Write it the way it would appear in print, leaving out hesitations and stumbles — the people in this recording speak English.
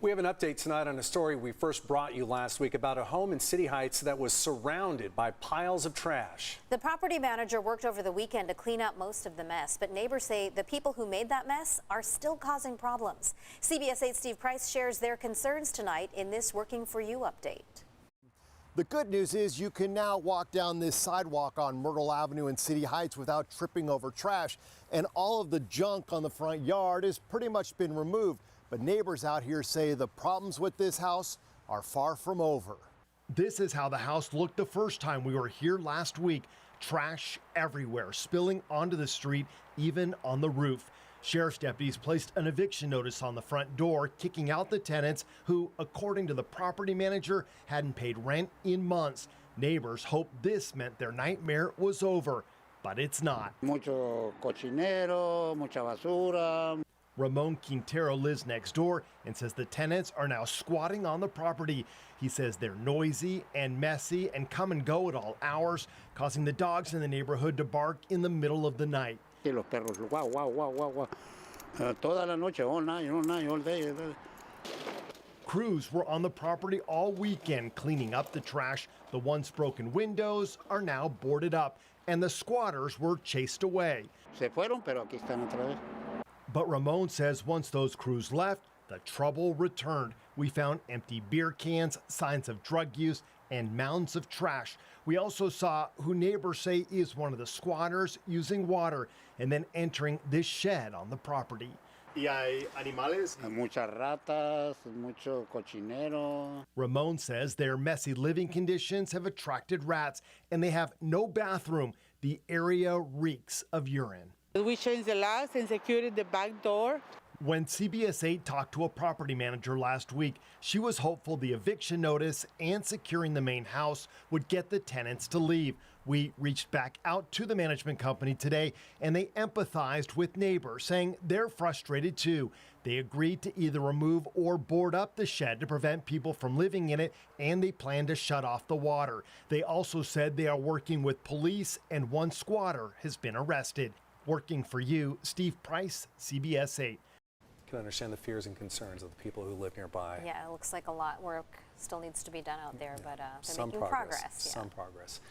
We have an update tonight on a story we first brought you last week about a home in City Heights that was surrounded by piles of trash. The property manager worked over the weekend to clean up most of the mess, but neighbors say the people who made that mess are still causing problems. CBS 8's Steve Price shares their concerns tonight in this Working For You update. The good news is you can now walk down this sidewalk on Myrtle Avenue in City Heights without tripping over trash, and all of the junk on the front yard has pretty much been removed. But neighbors out here say the problems with this house are far from over. This is how the house looked the first time we were here last week. Trash everywhere, spilling onto the street, even on the roof. Sheriff's deputies placed an eviction notice on the front door, kicking out the tenants who, according to the property manager, hadn't paid rent in months. Neighbors hope this meant their nightmare was over, but it's not. Mucho cochinero, mucha basura. Ramon Quintero lives next door and says the tenants are now squatting on the property. He says they're noisy and messy and come and go at all hours, causing the dogs in the neighborhood to bark in the middle of the night. Y los perros, guau, guau, guau, guau, guau. Toda la noche, all night, all day. Crews were on the property all weekend cleaning up the trash. The once broken windows are now boarded up, and the squatters were chased away. Se fueron, pero aquí están otra vez. But Ramon says once those crews left, the trouble returned. We found empty beer cans, signs of drug use, and mounds of trash. We also saw who neighbors say is one of the squatters using water and then entering this shed on the property. Y hay animales. Muchas ratas, mucho cochinero. Ramon says their messy living conditions have attracted rats, and they have no bathroom. The area reeks of urine. We changed the locks and secured the back door. When CBS 8 talked to a property manager last week, she was hopeful the eviction notice and securing the main house would get the tenants to leave. We reached back out to the management company today, and they empathized with neighbors, saying they're frustrated too. They agreed to either remove or board up the shed to prevent people from living in it, and they plan to shut off the water. They also said they are working with police, and one squatter has been arrested. Working for you, Steve Price, CBS 8. Can understand the fears and concerns of the people who live nearby. Yeah, it looks like a lot work still needs to be done out there, but they're Some making progress. Some progress.